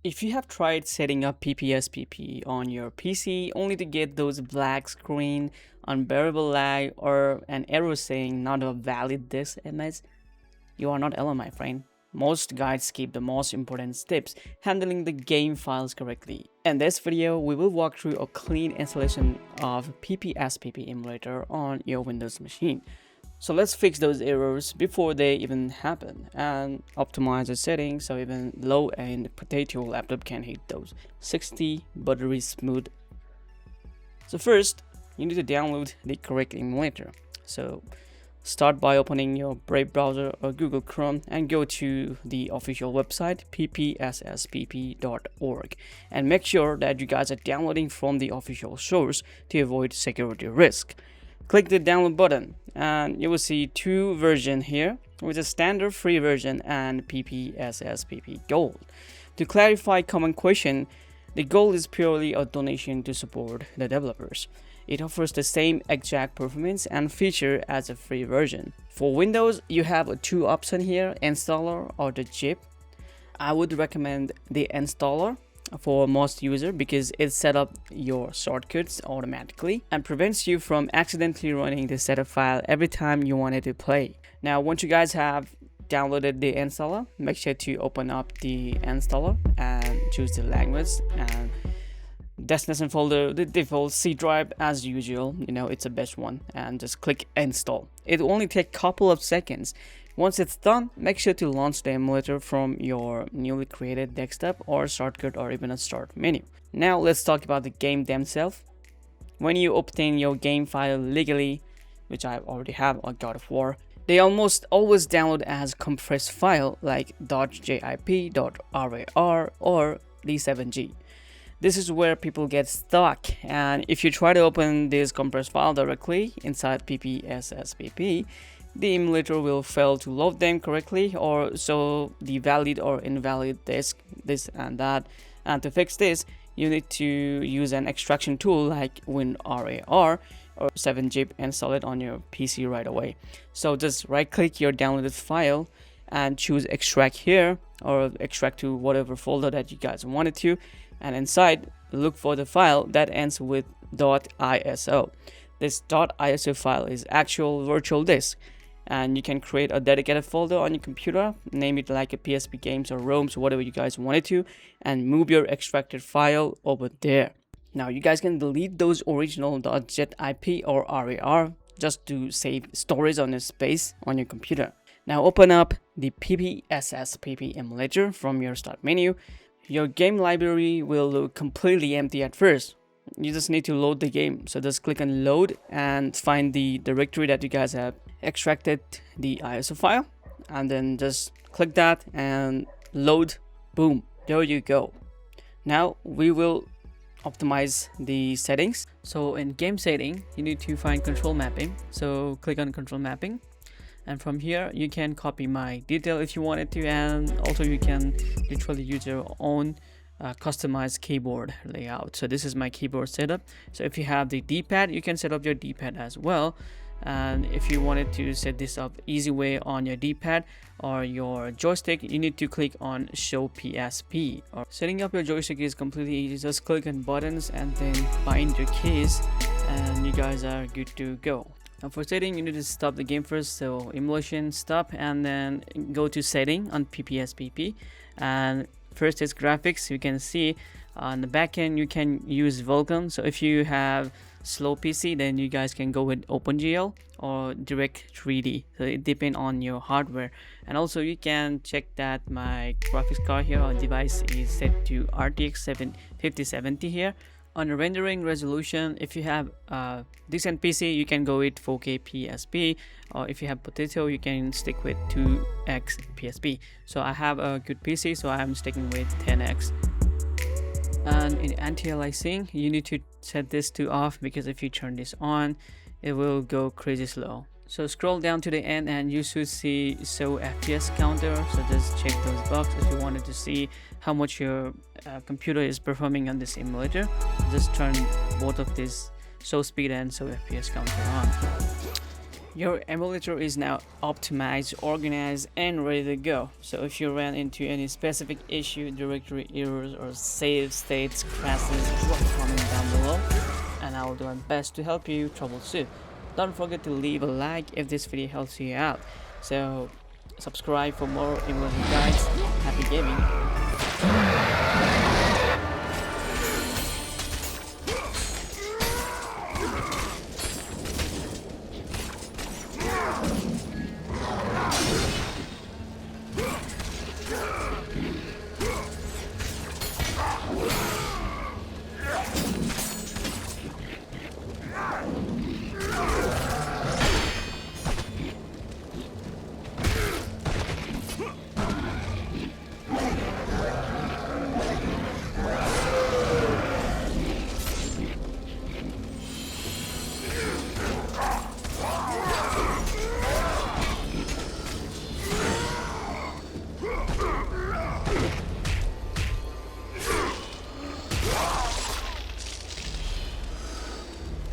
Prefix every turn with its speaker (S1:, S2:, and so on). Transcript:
S1: If you have tried setting up PPSPP on your PC only to get those black screen, unbearable lag, or an error saying not a valid disk image, you are not alone, my friend. Most guides skip the most important steps handling the game files correctly. In this video, we will walk through a clean installation of PPSPP emulator on your Windows machine. So let's fix those errors before they even happen and optimize the settings so even low-end potato laptop can hit those 60 buttery smooth. So first, you need to download the correct emulator. So start by opening your Brave browser or Google Chrome and go to the official website PPSSPP.org and make sure that you guys are downloading from the official source to avoid security risk. Click the download button and you will see two versions here, with a standard free version and PPSSPP Gold. To clarify common question, the Gold is purely a donation to support the developers. It offers the same exact performance and feature as a free version. For Windows, you have two options here, installer or the zip. I would recommend the installer for most users because it sets up your shortcuts automatically and prevents you from accidentally running the setup file every time you want it to play. Now, once you guys have downloaded the installer, make sure to open up the installer and choose the language and destination folder, the default C drive as usual, it's the best one, and just click install. It will only take a couple of seconds. Once it's done, make sure to launch the emulator from your newly created desktop or shortcut or even a start menu. Now let's talk about the game themselves. When you obtain your game file legally, which I already have on God of War, they almost always download as compressed file like .jip, .rar, or D7G. This is where people get stuck, and if you try to open this compressed file directly inside PPSSPP, the emulator will fail to load them correctly or show the valid or invalid disk, this and that. And to fix this, you need to use an extraction tool like WinRAR or 7-zip, install it on your PC right away. So just right click your downloaded file and choose extract here or extract to whatever folder that you guys wanted to, and inside look for the file that ends with .iso. This .iso file is actual virtual disk, and you can create a dedicated folder on your computer, name it like a PSP games or ROMs, whatever you guys wanted to, and move your extracted file over there. Now you guys can delete those original .zip or RAR just to save storage on the space on your computer. Now open up the PPSSPP emulator from your start menu. Your game library will look completely empty at first. You just need to load the game. So just click on load and find the directory that you guys have extracted the ISO file, and then just click that and load. Boom, there you go. Now we will optimize the settings. So in game setting, you need to find control mapping. So click on control mapping, and from here you can copy my detail if you wanted to, and also you can literally use your own customized keyboard layout. So this is my keyboard setup. So if you have the D-pad, you can set up your D-pad as well. And if you wanted to set this up easy way on your D-pad or your joystick, you need to click on show PSP. Or setting up your joystick is completely easy. Just click on buttons and then bind your keys and you guys are good to go. Now for setting, you need to stop the game first. So emulation, stop, and then go to setting on PPSPP. And first is graphics. You can see on the back end you can use Vulkan. So if you have slow PC, then you guys can go with OpenGL or direct 3D. So it depends on your hardware. And also you can check that my graphics card here or device is set to RTX 5070 here. On the rendering resolution, if you have a decent PC, you can go with 4K PSP, or if you have potato, you can stick with 2x PSP. So I have a good PC, so I'm sticking with 10x. And in anti-aliasing, you need to set this to off, because if you turn this on, it will go crazy slow. So scroll down to the end and you should see show FPS counter. So just check those boxes if you wanted to see how much your computer is performing on this emulator. Just turn both of these show speed and show FPS counter on. your emulator is now optimized, organized, and ready to go. So if you ran into any specific issue, directory errors, or save states crashes, drop a comment down below, and I will do my best to help you troubleshoot. Don't forget to leave a like if this video helps you out. So subscribe for more emulator guides. Happy gaming!